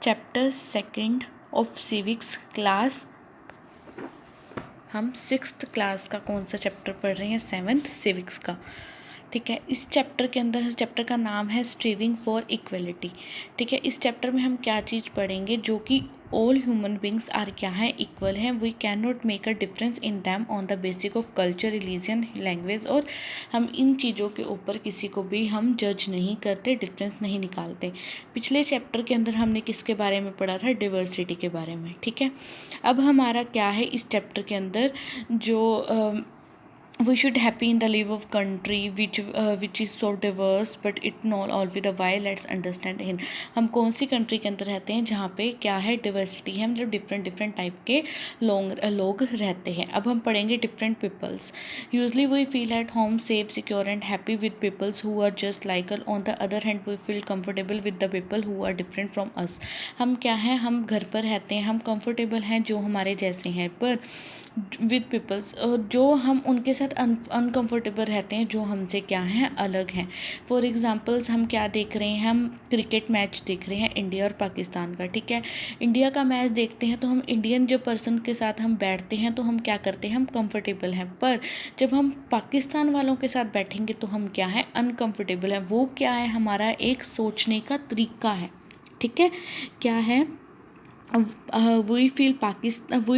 Chapter second of civics class, हम 6th class का कौन सा चैप्टर पढ़ रहे हैं? 7th सिविक्स का। ठीक है, इस चैप्टर के अंदर, इस चैप्टर का नाम है स्ट्रीविंग फॉर इक्वलिटी। ठीक है, इस चैप्टर में हम क्या चीज़ पढ़ेंगे? जो कि ऑल ह्यूमन बींग्स आर क्या हैं? इक्वल हैं। We can not make a difference in them on the basic of culture, religion, language. और हम इन चीज़ों के ऊपर किसी को भी हम जज नहीं करते, डिफरेंस नहीं निकालते। पिछले चैप्टर के अंदर हमने किसके बारे में पढ़ा था? डिवर्सिटी के बारे में। ठीक है, अब हमारा क्या है इस चैप्टर के अंदर? जो we should happy in the live of country which is so diverse but it not all with a why. Let's understand in हम कौन सी कंट्री के अंदर रहते हैं जहाँ पे क्या है? डिवर्सिटी है, मतलब डिफरेंट टाइप के लोग रहते हैं। अब हम पढ़ेंगे different peoples. Usually we feel at home safe, secure and happy with peoples who are just like us. On the other hand we feel comfortable with the people who are different from us. हम क्या हैं? हम घर पर रहते हैं, हम comfortable हैं जो हमारे जैसे हैं, पर विद पीपल्स जो हम उनके साथ अनकम्फर्टेबल रहते हैं जो हमसे क्या हैं? अलग हैं। फॉर एग्जांपल्स हम क्या देख रहे हैं? हम क्रिकेट मैच देख रहे हैं इंडिया और पाकिस्तान का। ठीक है, इंडिया का मैच देखते हैं तो हम इंडियन जो पर्सन के साथ हम बैठते हैं तो हम क्या करते हैं? हम कंफर्टेबल हैं। पर जब हम पाकिस्तान वालों के साथ बैठेंगे तो हम क्या है? अनकम्फर्टेबल हैं। वो क्या है? हमारा एक सोचने का तरीका है। ठीक है, क्या है? We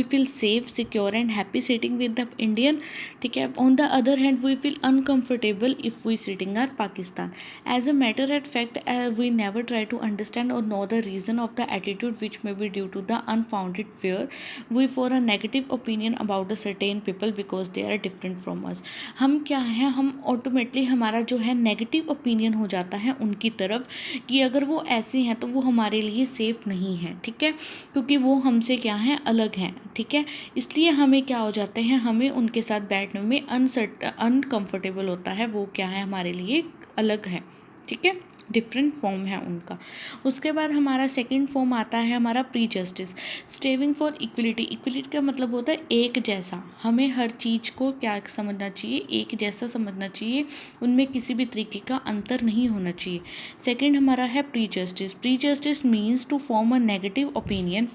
feel safe, secure and happy sitting with the Indian. ठीक है, on the other hand we feel uncomfortable if we sitting are Pakistan. As a matter of fact we never try to understand और know the reason of the attitude which may be due to the unfounded fear we for a negative opinion about the certain people because they are different from us. हम क्या हैं? हम ऑटोमेटली हमारा जो है negative opinion हो जाता है उनकी तरफ कि अगर वो ऐसे हैं तो वो हमारे लिए सेफ़ नहीं है। ठीक है, क्योंकि वो हमसे क्या हैं? अलग हैं। ठीक है, इसलिए हमें क्या हो जाते हैं? हमें उनके साथ बैठने में अनकम्फर्टेबल होता है। वो क्या है? हमारे लिए अलग है। ठीक है, डिफरेंट फॉर्म है उनका। उसके बाद हमारा सेकंड फॉर्म आता है हमारा प्रीजस्टिस, स्ट्रेविंग फॉर इक्वलिटी। इक्वलिटी का मतलब होता है एक जैसा। हमें हर चीज़ को क्या समझना चाहिए? एक जैसा समझना चाहिए, उनमें किसी भी तरीके का अंतर नहीं होना चाहिए। सेकंड हमारा है prejudice. Prejudice means to form a negative opinion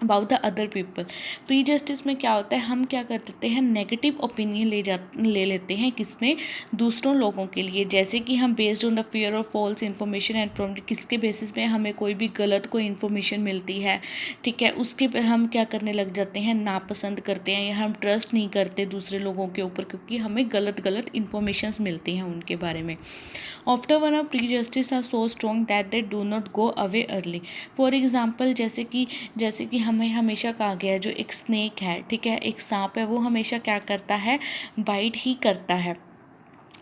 about the other people. Prejudice में क्या होता है? हम क्या कर देते हैं? नेगेटिव ओपिनियन ले लेते हैं, किसमें? दूसरों लोगों के लिए। जैसे कि हम based on the fear of false information and problem, किसके बेसिस पे हमें कोई भी गलत कोई इन्फॉर्मेशन मिलती है, ठीक है, उसके पे हम क्या करने लग जाते हैं? नापसंद करते हैं, या हम ट्रस्ट नहीं करते दूसरे लोगों के ऊपर क्योंकि हमें गलत इन्फॉर्मेशन मिलती हैं उनके बारे में। After one of prejudice are so strong that they do not go away early. For example जैसे कि हमें हमेशा कहा गया है, जो एक स्नेक है, ठीक है, एक सांप है, वो हमेशा क्या करता है? बाइट ही करता है।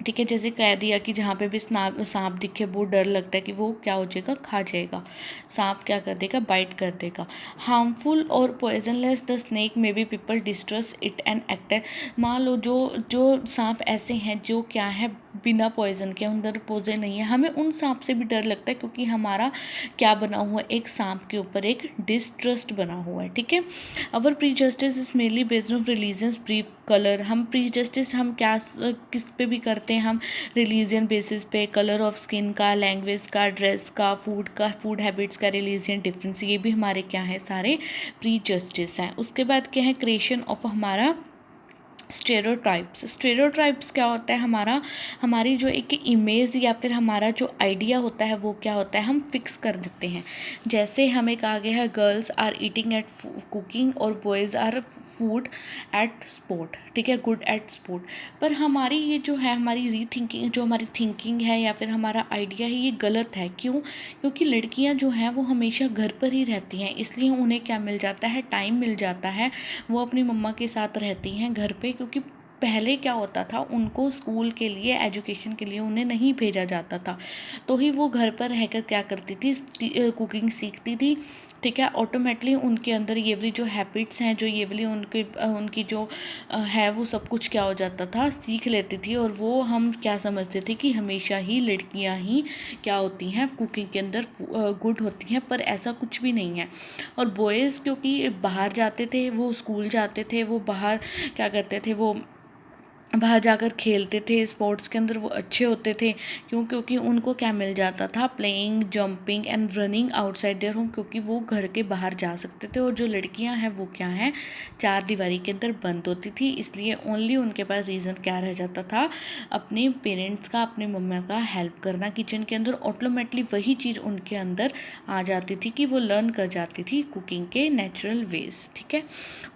ठीक है, जैसे कह दिया कि जहाँ पे भी सांप दिखे वो डर लगता है कि वो क्या हो जाएगा? खा जाएगा। सांप क्या कर देगा? बाइट कर देगा। हार्मफुल और poisonless the snake may be people distrust it and act. मान लो जो सांप ऐसे हैं जो क्या है? बिना पॉइजन के, अंदर पॉइजन नहीं है, हमें उन सांप से भी डर लगता है क्योंकि हमारा क्या बना हुआ है? एक सांप के ऊपर एक डिस्ट्रस्ट बना हुआ है। ठीक है, our prejudice is mainly based of religions, belief, colour. हम प्रीजस्टिस हम क्या किस पे भी करते हैं? हम रिलीजन बेसिस पे, कलर ऑफ स्किन का, लैंग्वेज का, ड्रेस का, फूड हैबिट्स का, रिलीजन डिफरेंस, ये भी हमारे क्या है? सारे प्रीजस्टिस हैं। उसके बाद क्या है? क्रिएशन ऑफ हमारा स्टेरियोटाइप्स। स्टेरियोटाइप्स क्या होता है? हमारी जो एक इमेज या फिर हमारा जो आइडिया होता है वो क्या होता है? हम फिक्स कर देते हैं। जैसे हमें कहा गया है girls are eating at cooking और boys are good at sport. ठीक है, गुड एट स्पोर्ट। पर हमारी ये जो है हमारी रीथिंकिंग, जो हमारी थिंकिंग है या फिर हमारा आइडिया है, ये गलत है। क्यों? क्योंकि लड़कियां जो हैं वो हमेशा घर पर ही रहती हैं, इसलिए उन्हें क्या मिल जाता है? टाइम मिल जाता है। वो अपनी मम्मा के साथ रहती हैं घर पे, क्योंकि पहले क्या होता था? उनको स्कूल के लिए, एजुकेशन के लिए उन्हें नहीं भेजा जाता था, तो ही वो घर पर रहकर क्या करती थी? कुकिंग सीखती थी। ठीक है, ऑटोमेटिकली उनके अंदर ये वाली जो हैबिट्स हैं, जो ये वाली उनकी जो है, वो सब कुछ क्या हो जाता था? सीख लेती थी। और वो हम क्या समझते थे कि हमेशा ही लड़कियां ही क्या होती हैं? कुकिंग के अंदर गुड होती हैं, पर ऐसा कुछ भी नहीं है। और बॉयज़ क्योंकि बाहर जाते थे, वो स्कूल जाते थे, वो बाहर क्या करते थे? वो बाहर जाकर खेलते थे, स्पोर्ट्स के अंदर वो अच्छे होते थे। क्यों? क्योंकि उनको क्या मिल जाता था, playing, jumping and running outside their home, क्योंकि वो घर के बाहर जा सकते थे। और जो लड़कियां हैं वो क्या हैं, चार दीवारी के अंदर बंद होती थी। इसलिए ओनली उनके पास रीज़न क्या रह जाता था, अपने पेरेंट्स का, अपने मम्मा का हेल्प करना किचन के अंदर। ऑटोमेटिकली वही चीज़ उनके अंदर आ जाती थी कि वो लर्न कर जाती थी कुकिंग के नेचुरल वेज। ठीक है,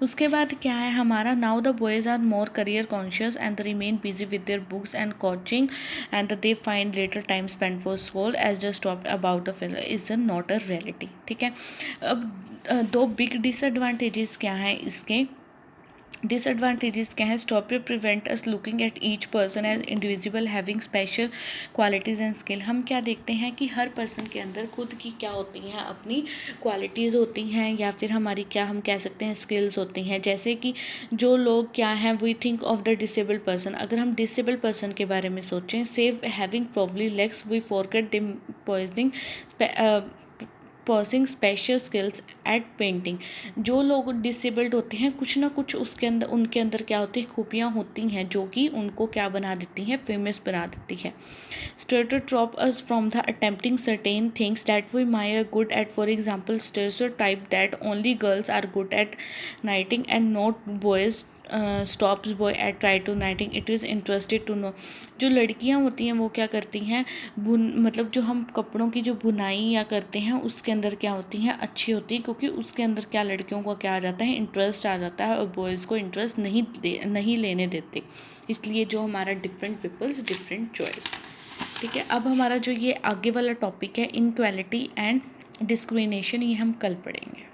उसके बाद क्या है हमारा, now the boys are more career conscious and they remain busy with their books and coaching, and that they find later time spent for school as just talked about the failure is not a reality। ठीक है, अब दो big disadvantages क्या हैं इसके, disadvantages क्या है, stop prevent us looking at each person as individual having special qualities and skill. हम क्या देखते हैं कि हर पर्सन के अंदर खुद की क्या होती हैं, अपनी क्वालिटीज़ होती हैं, या फिर हमारी क्या हम कह सकते हैं स्किल्स होती हैं। जैसे कि जो लोग क्या हैं, we think of the disabled person, अगर हम डिसेबल्ड पर्सन के बारे में सोचें, save having probably legs, we forget them पॉइजनिंग पर्सिंग स्पेशल स्किल्स एट पेंटिंग। जो लोग डिसेबल्ड होते हैं, कुछ ना कुछ उसके अंदर, उनके अंदर क्या होती है, खूबियाँ होती हैं जो कि उनको क्या बना देती हैं, फेमस बना देती है। Stereotype us from the attempting certain things that we my are good at, for example stereotype that only girls are good at knitting and not boys stops boy at try to knitting, it is interested to know. जो लड़कियां होती हैं वो क्या करती हैं, मतलब जो हम कपड़ों की जो बुनाई या करते हैं उसके अंदर क्या होती हैं, अच्छी होती है, क्योंकि उसके अंदर क्या लड़कियों को क्या आ जाता है, इंटरेस्ट आ जाता है, और बॉयज़ को इंटरेस्ट नहीं लेने देते। इसलिए जो हमारा डिफरेंट पीपल्स डिफरेंट चॉइस। ठीक है, अब हमारा जो ये आगे वाला टॉपिक है, इनक्वालिटी एंड डिस्क्रिमिनेशन, ये हम कल पढ़ेंगे।